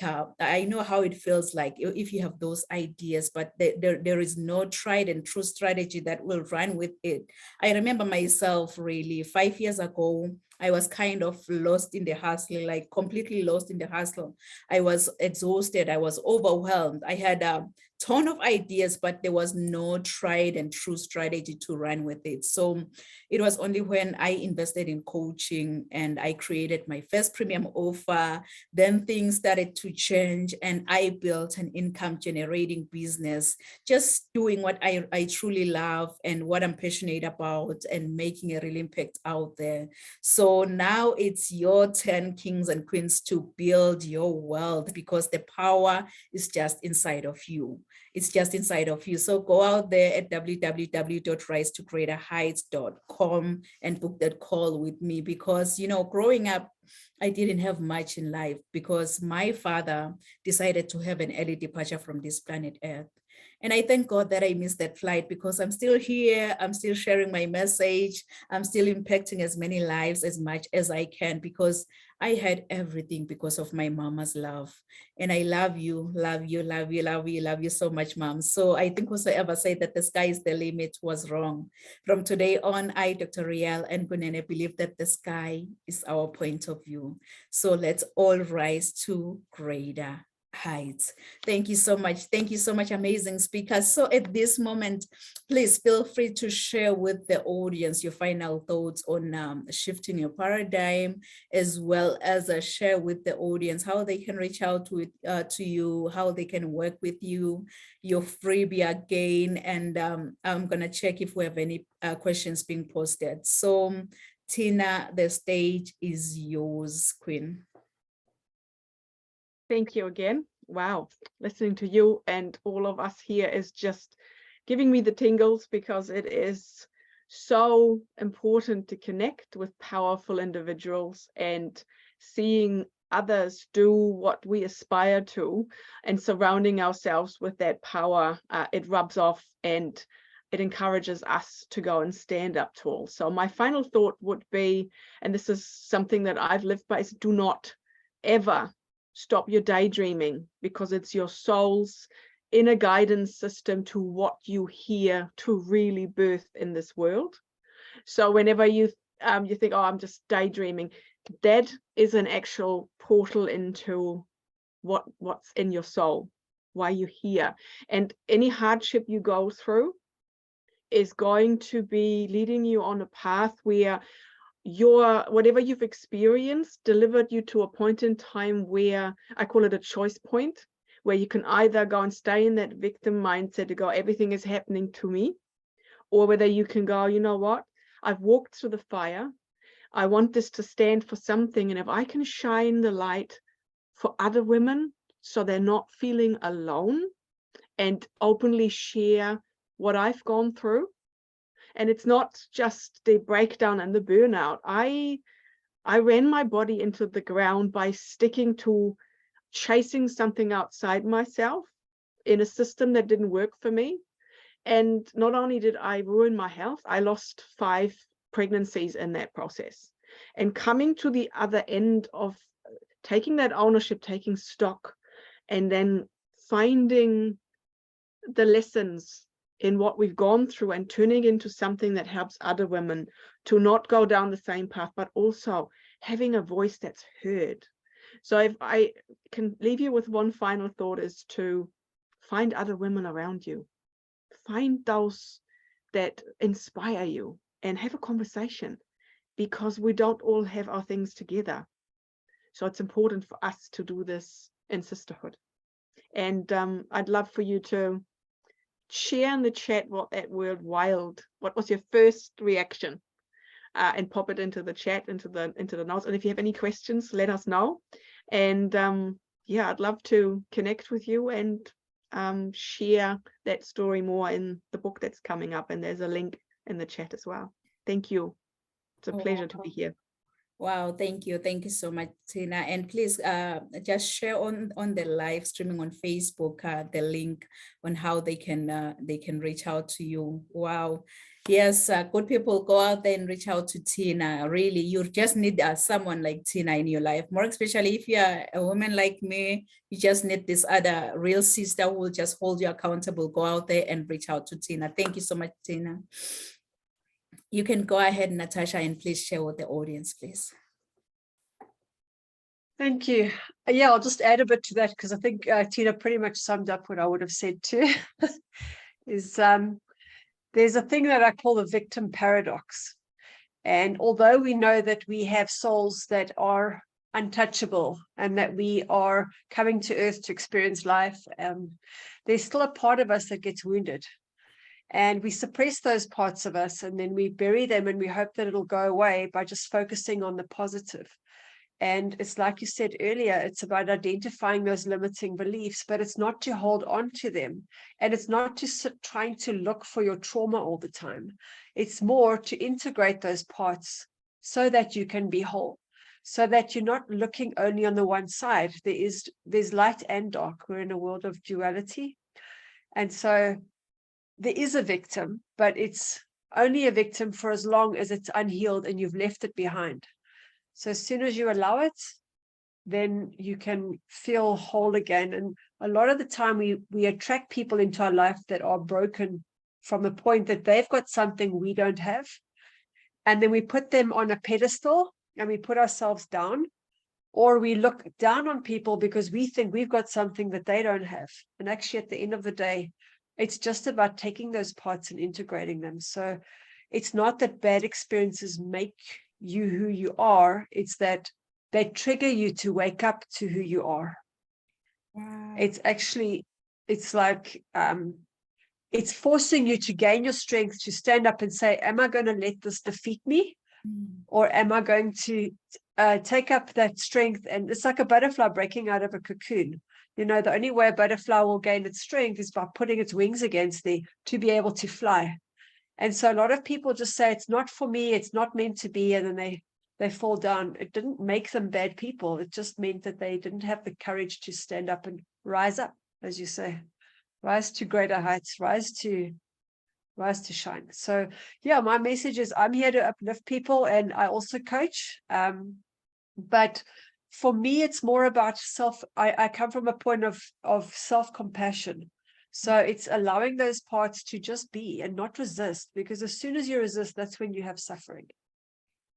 If you have those ideas, but there is no tried and true strategy that will run with it. I remember myself really 5 years ago, I was kind of lost in the hustle, like completely lost in the hustle. I was exhausted, I was overwhelmed. I had a ton of ideas, but there was no tried and true strategy to run with it. So it was only when I invested in coaching and I created my first premium offer, then things started to change, and I built an income generating business, just doing what I truly love and what I'm passionate about, and making a real impact out there. So now it's your turn, kings and queens, to build your wealth, because the power is just inside of you. It's just inside of you. So go out there at www.risetogreaterheights.com and book that call with me, because, growing up, I didn't have much in life, because my father decided to have an early departure from this planet Earth. And I thank God that I missed that flight, because I'm still here. I'm still sharing my message. I'm still impacting as many lives as much as I can, because I had everything because of my mama's love. And I love you so much, Mom. So I think whosoever said that the sky is the limit was wrong. From today on, I, Dr. Rial Nkunene, believe that the sky is our point of view. So let's all rise to greater heights. Thank you so much. Thank you so much, amazing speakers. So at this moment, please feel free to share with the audience your final thoughts on shifting your paradigm, as well as share with the audience how they can reach out to you, how they can work with you, your freebie again. And I'm going to check if we have any questions being posted. So Tina, the stage is yours, Queen. Thank you again. Wow, listening to you and all of us here is just giving me the tingles, because it is so important to connect with powerful individuals and seeing others do what we aspire to and surrounding ourselves with that power. It rubs off and it encourages us to go and stand up tall. So my final thought would be, and this is something that I've lived by, is do not ever stop your daydreaming, because it's your soul's inner guidance system to what you hear to really birth in this world. So whenever you think, oh, I'm just daydreaming, that is an actual portal into what's in your soul, why you're here. And any hardship you go through is going to be leading you on a path where whatever you've experienced delivered you to a point in time where I call it a choice point, where you can either go and stay in that victim mindset to go, everything is happening to me, or whether you can go, you know what, I've walked through the fire. I want this to stand for something. And if I can shine the light for other women so they're not feeling alone, and openly share what I've gone through. And it's not just the breakdown and the burnout. I ran my body into the ground by sticking to chasing something outside myself in a system that didn't work for me. And not only did I ruin my health, I lost 5 pregnancies in that process. And coming to the other end of taking that ownership, taking stock, and then finding the lessons in what we've gone through and turning into something that helps other women to not go down the same path, but also having a voice that's heard. So if I can leave you with one final thought, is to find other women around you. Find those that inspire you and have a conversation, because we don't all have our things together. So it's important for us to do this in sisterhood. And I'd love for you to share in the chat what that word wild, what was your first reaction, and pop it into the chat, into the notes. And if you have any questions, let us know. And yeah, I'd love to connect with you and share that story more in the book that's coming up. And there's a link in the chat as well. Thank you. It's a pleasure to be here. Wow, thank you so much, Tina. And please just share on the live streaming on Facebook the link on how they can reach out to you. Wow. Yes, good people, go out there and reach out to Tina. Really, you just need someone like Tina in your life, more especially if you're a woman like me. You just need this other real sister who will just hold you accountable. Go out there and reach out to Tina. Thank you so much, Tina. You can go ahead, Natasha, and please share with the audience, please. Thank you. Yeah, I'll just add a bit to that, because I think Tina pretty much summed up what I would have said too. Is there's a thing that I call the victim paradox. And although we know that we have souls that are untouchable and that we are coming to earth to experience life, there's still a part of us that gets wounded. And we suppress those parts of us, and then we bury them, and we hope that it'll go away by just focusing on the positive. And it's like you said earlier, it's about identifying those limiting beliefs, but it's not to hold on to them. And it's not to sit trying to look for your trauma all the time. It's more to integrate those parts so that you can be whole, so that you're not looking only on the one side. There's light and dark. We're in a world of duality. And so there is a victim, but it's only a victim for as long as it's unhealed and you've left it behind. So as soon as you allow it, then you can feel whole again. And a lot of the time we attract people into our life that are broken from a point that they've got something we don't have. And then we put them on a pedestal and we put ourselves down, or we look down on people because we think we've got something that they don't have. And actually, at the end of the day, it's just about taking those parts and integrating them. So it's not that bad experiences make you who you are, it's that they trigger you to wake up to who you are. Wow. It's like it's forcing you to gain your strength to stand up and say, am I going to let this defeat me? Or am I going to take up that strength? And it's like a butterfly breaking out of a cocoon. You know, the only way a butterfly will gain its strength is by putting its wings against to be able to fly. And so a lot of people just say, it's not for me, it's not meant to be. And then they fall down. It didn't make them bad people. It just meant that they didn't have the courage to stand up and rise up, as you say, rise to greater heights, rise to shine. So yeah, my message is I'm here to uplift people, and I also coach. But for me, it's more about I come from a point of self-compassion. So it's allowing those parts to just be and not resist, because as soon as you resist, that's when you have suffering.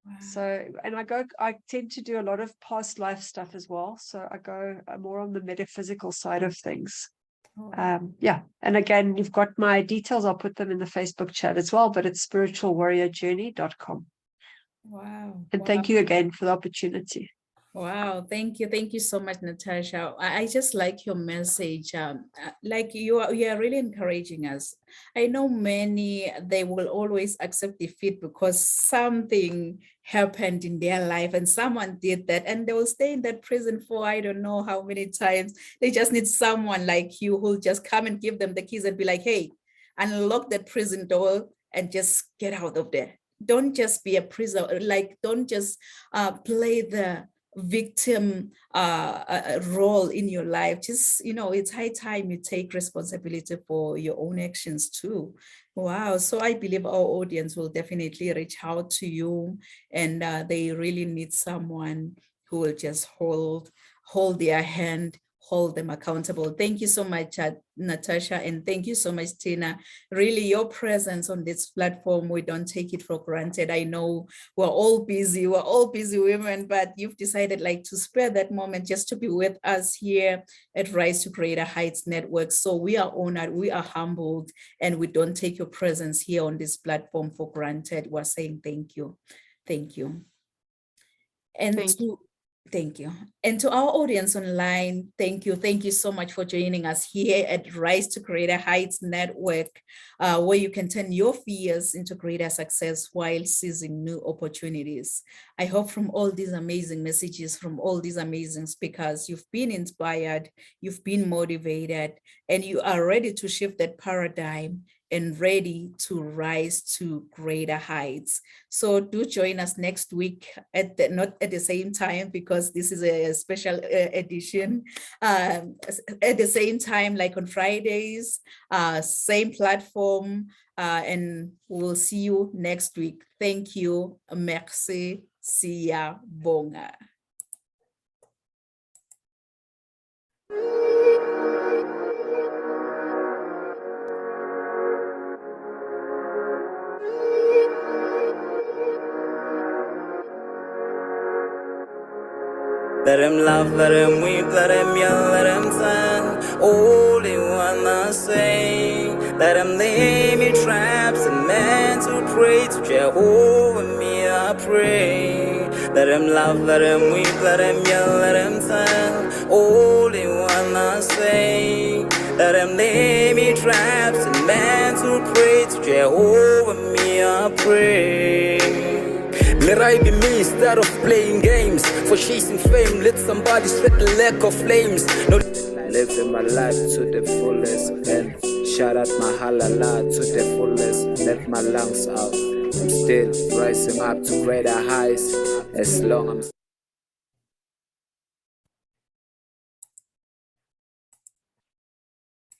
Wow. So, and I tend to do a lot of past life stuff as well. So I go more on the metaphysical side of things. Yeah. And again, you've got my details. I'll put them in the Facebook chat as well, but it's spiritualwarriorjourney.com. Wow. And thank you again for the opportunity. Wow, thank you. Thank you so much, Natasha. I just like your message. Like you are really encouraging us. I know many, they will always accept defeat because something happened in their life and someone did that, and they will stay in that prison for I don't know how many times. They just need someone like you who'll just come and give them the keys and be like, hey, unlock that prison door and just get out of there. Don't just be a prisoner, like don't just play the victim role in your life. Just, you know, it's high time you take responsibility for your own actions too. Wow. So I believe our audience will definitely reach out to you, and they really need someone who will just hold their hand, hold them accountable. Thank you so much, Natasha, and thank you so much, Tina. Really, your presence on this platform, we don't take it for granted. I know we're all busy women, but you've decided like to spare that moment just to be with us here at Rise to Greater Heights Network. So we are honored, we are humbled, and we don't take your presence here on this platform for granted. We're saying thank you. Thank you. And thank you. And to our audience online, thank you. Thank you so much for joining us here at Rise to Greater Heights Network, where you can turn your fears into greater success while seizing new opportunities. I hope from all these amazing messages, from all these amazing speakers, you've been inspired, you've been motivated, and you are ready to shift that paradigm and ready to rise to greater heights. So do join us next week not at the same time, because this is a special edition, at the same time, like on Fridays, same platform, and we'll see you next week. Thank you. Merci. Siyabonga. Let him laugh, let him weep, let him yell, let him sing. All they wanna say. Let him lay me traps and men to pray to Jehovah, me I pray. Let him laugh, let him weep, let him yell, let him sing. All they wanna say. Let him lay me traps and men to pray to Jehovah, me I pray. Let I be me instead of playing games. For chasing fame, let somebody sweat the lack of flames. No, living my life to the fullest, and shout out my halala to the fullest. Let my lungs out. I'm still rising up to greater heights as long as